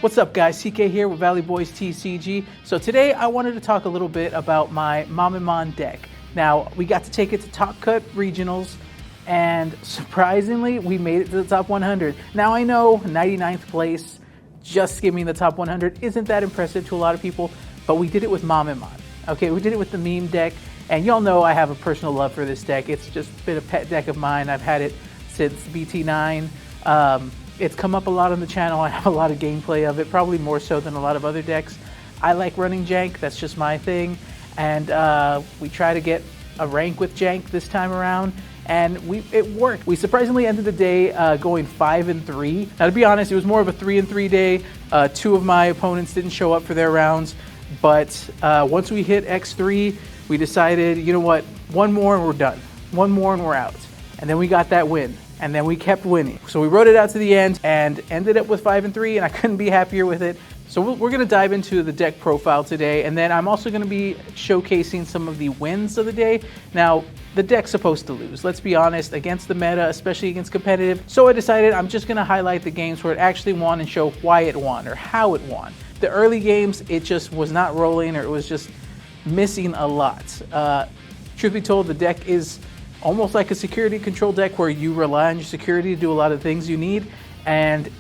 What's up guys, CK here with Valley Boys TCG. So today I wanted to talk a little bit about my Mamemon deck. Now, we got to take it to Top Cut Regionals, and surprisingly, we made it to the top 100. Now I know 99th place, just skimming the top 100, isn't that impressive to a lot of people, but we did it with Mamemon. Okay, we did it with the meme deck, and y'all know I have a personal love for this deck. It's just been a pet deck of mine. I've had it since BT9. It's come up a lot on the channel. I have a lot of gameplay of it, probably more so than a lot of other decks. I like running Jank, that's just my thing. And we try to get a rank with Jank this time around, and it worked. We surprisingly ended the day going 5-3. Now to be honest, it was more of a 3-3 day. Two of my opponents didn't show up for their rounds, but once we hit X3, we decided, you know what, one more and we're done. One more and we're out. And then we got that win. And then we kept winning. So we rode it out to the end and ended up with 5-3, and I couldn't be happier with it. So we're gonna dive into the deck profile today, and then I'm also gonna be showcasing some of the wins of the day. Now, the deck's supposed to lose, let's be honest, against the meta, especially against competitive. So I decided I'm just gonna highlight the games where it actually won and show why it won or how it won. The early games, it just was not rolling, or it was just missing a lot. Truth be told, the deck is almost like a security control deck where you rely on your security to do a lot of things you need, and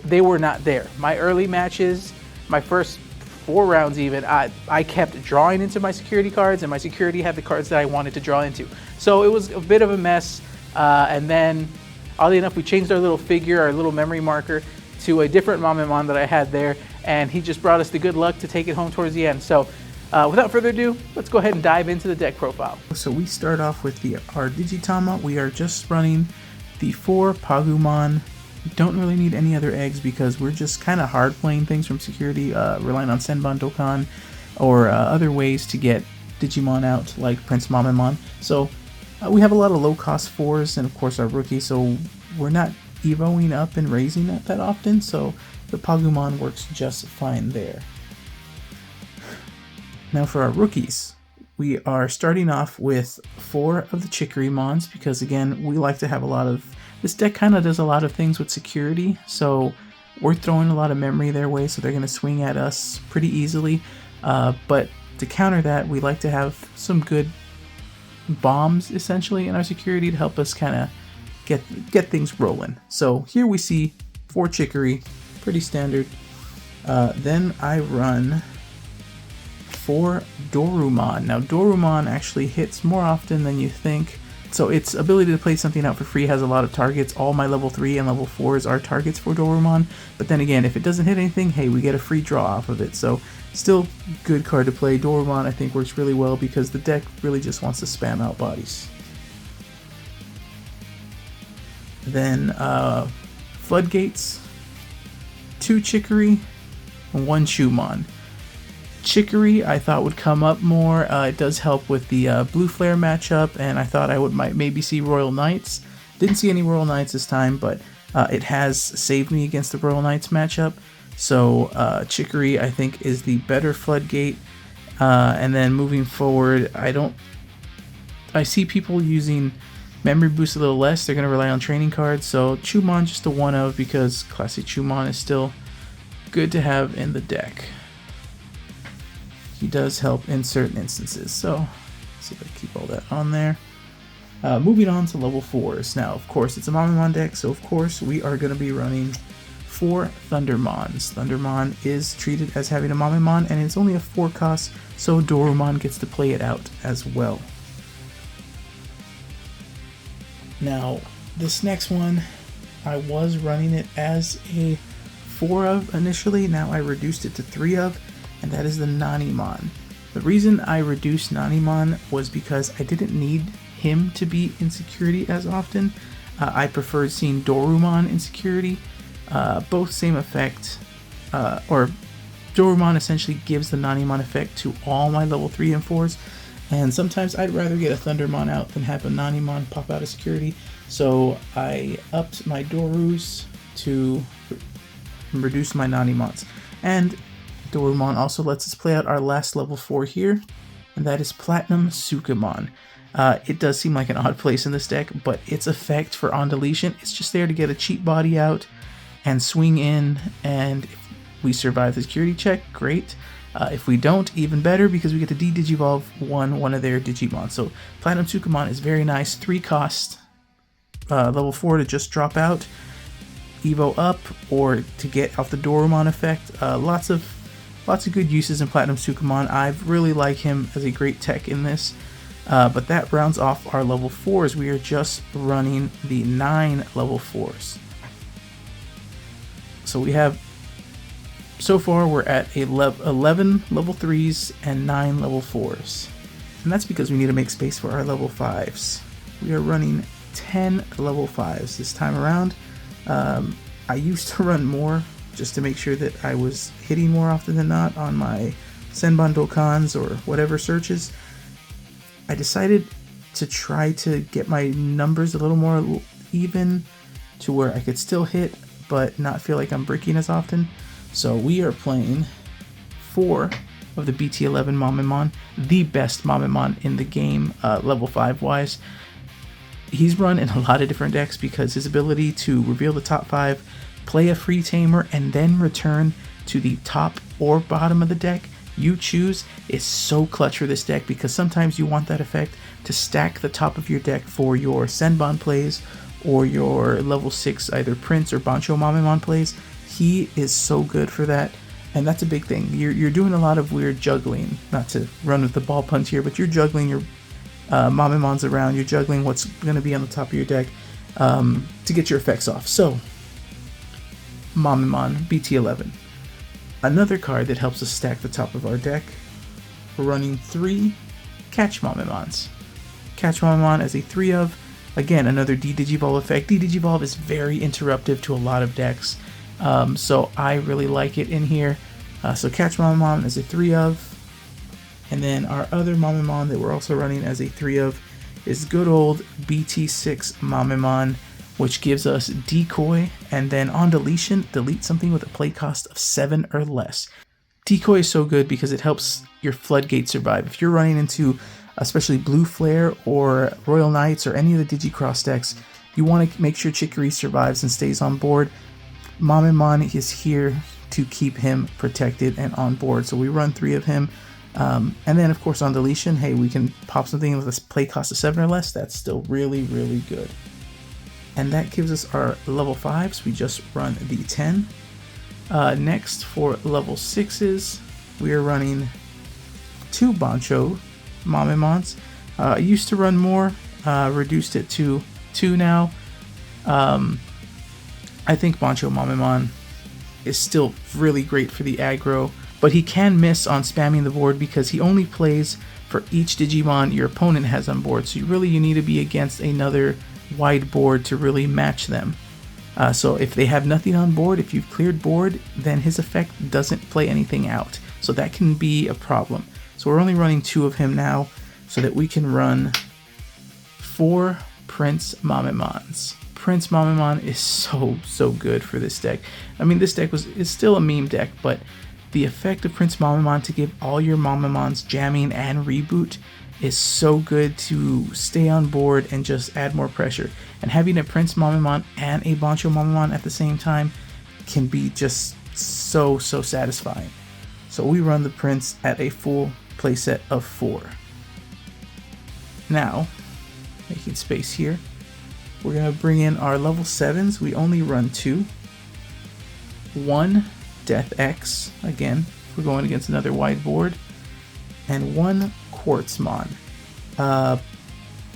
they were not there. My early matches, my first 4 rounds even, I kept drawing into my security cards, and my security had the cards that I wanted to draw into. So it was a bit of a mess, and then oddly enough, we changed our little figure, our little memory marker, to a different Mamemon that I had there, and he just brought us the good luck to take it home towards the end. So without further ado, let's go ahead and dive into the deck profile. So we start off with our Digitama. We are just running the 4 Pagumon. We don't really need any other eggs because we're just kind of hard playing things from security, relying on Senbon Dokkan or other ways to get Digimon out, like Prince Mamemon. So we have a lot of low cost 4s, and of course our rookie, so we're not evoing up and raising that often, so the Pagumon works just fine there. Now for our rookies, we are starting off with 4 of the Chicory Mons because, again, we like to have a lot of... This deck kind of does a lot of things with security, so we're throwing a lot of memory their way, so they're going to swing at us pretty easily. But to counter that, we like to have some good bombs, essentially, in our security to help us kind of get things rolling. So here we see 4 Chicory, pretty standard. Then I run 4 Dorumon. Now Dorumon actually hits more often than you think, so its ability to play something out for free has a lot of targets. All my level 3 and level 4s are targets for Dorumon, but then again, if it doesn't hit anything, hey, we get a free draw off of it, so still good card to play. Dorumon I think works really well because the deck really just wants to spam out bodies. Then Floodgates, 2 Chicory, and 1 Shumon. Chicory I thought would come up more. It does help with the Blue Flare matchup, and I thought I might maybe see Royal Knights. Didn't see any Royal Knights this time, but it has saved me against the Royal Knights matchup. So Chicory I think is the better Floodgate. And then moving forward, I see people using Memory Boost a little less. They're going to rely on training cards. So Chumon just a 1 of because Classic Chumon is still good to have in the deck. He does help in certain instances, so let's see if I keep all that on there. Moving on to level 4s. Now, of course, it's a Mamemon deck, so of course we are going to be running 4 Thundermons. Thundermon is treated as having a Mamemon, and it's only a 4 cost, so Dorumon gets to play it out as well. Now, this next one, I was running it as a 4 of initially, now I reduced it to 3 of, and that is the Nanimon. The reason I reduced Nanimon was because I didn't need him to be in security as often. I preferred seeing Dorumon in security. Both same effect, or Dorumon essentially gives the Nanimon effect to all my level 3 and 4s, and sometimes I'd rather get a Thundermon out than have a Nanimon pop out of security, so I upped my Dorus to reduce my Nanimons. And Dorumon also lets us play out our last level 4 here, and that is Platinum Sukamon. It does seem like an odd place in this deck, but its effect for On Deletion, it's just there to get a cheap body out and swing in, and if we survive the security check, great. If we don't, even better, because we get to de-digivolve one of their Digimon. So Platinum Tsukumon is very nice. 3 cost, level 4 to just drop out, Evo up, or to get off the Dorumon effect. Lots of good uses in Platinum Tsukumon. I really like him as a great tech in this. But that rounds off our level 4s. We are just running the 9 level 4s. So we have, so far we're at 11 level 3s and 9 level 4s. And that's because we need to make space for our level 5s. We are running 10 level 5s this time around. I used to run more just to make sure that I was hitting more often than not on my Senbon Dokans or whatever searches. I decided to try to get my numbers a little more even to where I could still hit but not feel like I'm breaking as often. So we are playing 4 of the BT11 Mamemon, the best Mamemon in the game, level 5 wise. He's run in a lot of different decks because his ability to reveal the top 5, play a free tamer, and then return to the top or bottom of the deck you choose is so clutch for this deck, because sometimes you want that effect to stack the top of your deck for your Senbon plays or your level 6 either Prince or Bancho Mamemon plays. He is so good for that, and that's a big thing. You're doing a lot of weird juggling, not to run with the ball puns here, but you're juggling your Mamemons around, you're juggling what's going to be on the top of your deck to get your effects off. So, Mamemon BT11. Another card that helps us stack the top of our deck. We're running 3 Catch Mamemons. Catch Mamemon as a 3 of. Again, another de-digivolve effect. De-digivolve is very interruptive to a lot of decks, so I really like it in here. So Catch Mamemon as a 3 of. And then our other Mamemon that we're also running as a 3 of is good old BT6 Mamemon, which gives us Decoy, and then on deletion, delete something with a play cost of 7 or less. Decoy is so good because it helps your Floodgate survive. If you're running into especially Blue Flare or Royal Knights or any of the Digicross decks, you want to make sure Chicory survives and stays on board. Mamemon is here to keep him protected and on board, so we run 3 of him. And then, of course, on deletion, hey, we can pop something with a play cost of 7 or less. That's still really, really good. And that gives us our level 5s. We just run the 10. Next, for level 6s, we are running 2 Bancho Mamemons. I used to run more, reduced it to 2 now. I think Bancho Mamemon is still really great for the aggro, but he can miss on spamming the board because he only plays for each Digimon your opponent has on board. So you need to be against another wide board to really match them. So if they have nothing on board, if you've cleared board, then his effect doesn't play anything out. So that can be a problem. So we're only running 2 of him now so that we can run 4 Prince Mamemons. Prince Mamemon is so good for this deck. I mean, this deck is still a meme deck, but the effect of Prince Mamemon to give all your Mamemons jamming and reboot is so good to stay on board and just add more pressure. And having a Prince Mamemon and a Bancho Mamemon at the same time can be just so satisfying. So we run the Prince at a full playset of 4. Now, making space here, we're going to bring in our level 7s. We only run 2. 1 Death X, again, we're going against another wide board, and 1 Quartzmon.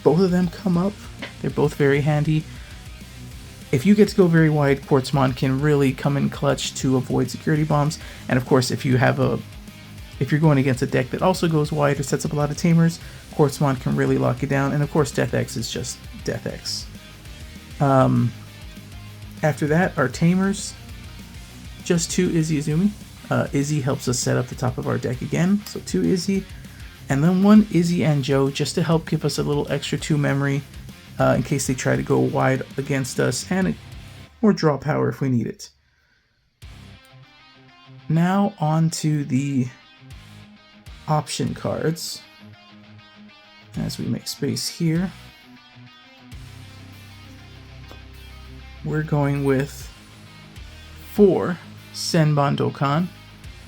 Both of them come up. They're both very handy. If you get to go very wide, Quartzmon can really come in clutch to avoid security bombs. And of course, if you're going against a deck that also goes wide or sets up a lot of tamers, Quartzmon can really lock it down. And of course, Death X is just Death X. After that, our tamers, just 2 Izzy Izumi. Izzy helps us set up the top of our deck again, so 2 Izzy. And then 1 Izzy and Joe, just to help give us a little extra 2 memory in case they try to go wide against us, and more draw power if we need it. Now on to the option cards. As we make space here, we're going with 4 Senbon Dokkan.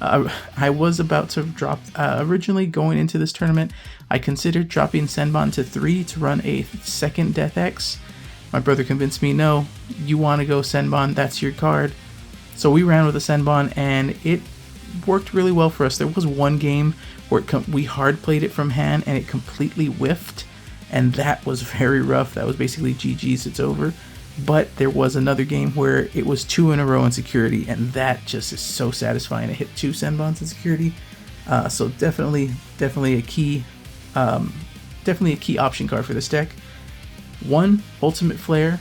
I was about to drop, originally going into this tournament, I considered dropping Senbon to 3 to run a second Death X. My brother convinced me, no, you want to go Senbon, that's your card. So we ran with a Senbon, and it worked really well for us. There was one game where we hard played it from hand, and it completely whiffed, and that was very rough. That was basically GG's, it's over. But there was another game where it was 2 in a row in security, and that just is so satisfying. It hit 2 Senbons in security, so definitely a key option card for this deck. 1 Ultimate Flare.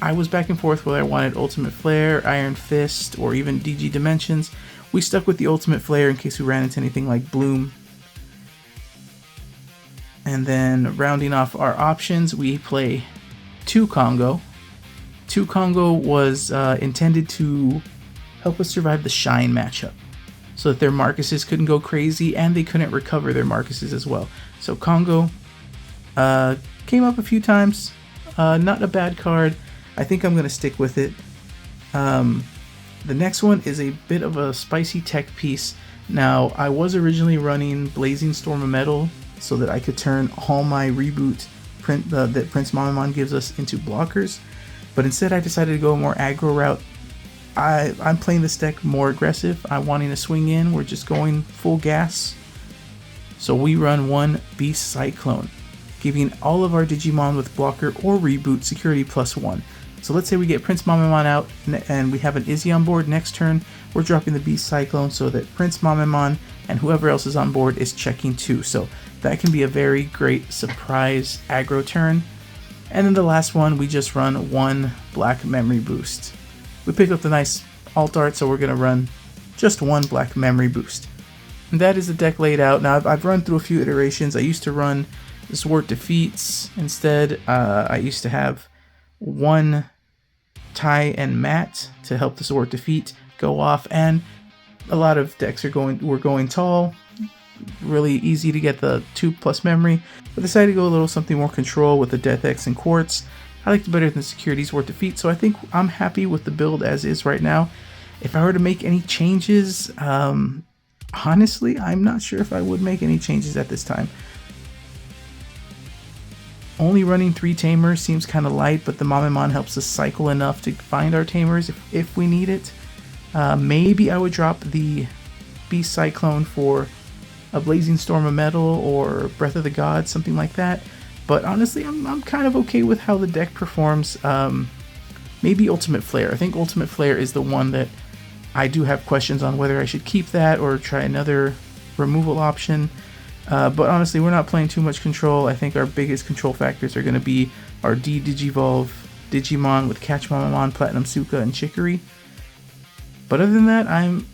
I was back and forth whether I wanted Ultimate Flare, Iron Fist, or even DG Dimensions. We stuck with the Ultimate Flare in case we ran into anything like Bloom. And then rounding off our options, we play 2 Congo. 2 Congo was intended to help us survive the Shine matchup, so that their Marcuses couldn't go crazy and they couldn't recover their Marcuses as well. So Congo came up a few times, not a bad card. I think I'm going to stick with it. The next one is a bit of a spicy tech piece. Now, I was originally running Blazing Storm of Metal so that I could turn all my reboot that Prince Mamemon gives us into blockers, but instead I decided to go a more aggro route. I'm playing this deck more aggressive. I'm wanting to swing in. We're just going full gas. So we run 1 Beast Cyclone, giving all of our Digimon with blocker or reboot security +1. So let's say we get Prince Mamemon out and we have an Izzy on board. Next turn, we're dropping the Beast Cyclone so that Prince Mamemon and whoever else is on board is checking 2. So that can be a very great surprise aggro turn. And then the last one, we just run 1 Black Memory Boost. We picked up the nice alt art, so we're going to run just 1 Black Memory Boost. And that is the deck laid out. Now, I've run through a few iterations. I used to run Zwart Defeats. Instead, I used to have 1 Tai and Matt to help the Zwart Defeat go off, and a lot of decks were going tall. Really easy to get the 2+ memory, but decided to go a little something more control with the Death X and Quartz. I liked it better than Security's Zwart Defeat, so I think I'm happy with the build as is right now. If I were to make any changes, honestly, I'm not sure if I would make any changes at this time. Only running 3 Tamers seems kind of light, but the Mamemon helps us cycle enough to find our Tamers if we need it. Maybe I would drop the Beast Cyclone for a Blazing Storm of Metal or Breath of the Gods, something like that. But honestly, I'm kind of okay with how the deck performs. Maybe Ultimate Flare. I think Ultimate Flare is the one that I do have questions on whether I should keep that or try another removal option. But honestly, we're not playing too much control. I think our biggest control factors are going to be our D-Digivolve Digimon with Catch Mamemon, Platinum Suka, and Chicory. But other than that, I'm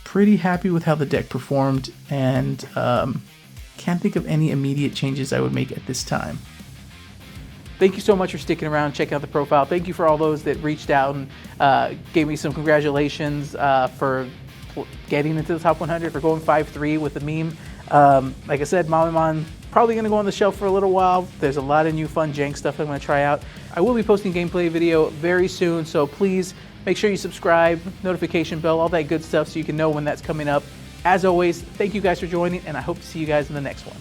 pretty happy with how the deck performed, and can't think of any immediate changes I would make at this time. Thank you so much for sticking around, checking out the profile. Thank you for all those that reached out and gave me some congratulations for getting into the top 100, for going 5-3 with the meme. Like I said, Mamemon probably going to go on the shelf for a little while. There's a lot of new fun Jank stuff I'm going to try out. I will be posting gameplay video very soon, so please make sure you subscribe, notification bell, all that good stuff so you can know when that's coming up. As always, thank you guys for joining, and I hope to see you guys in the next one.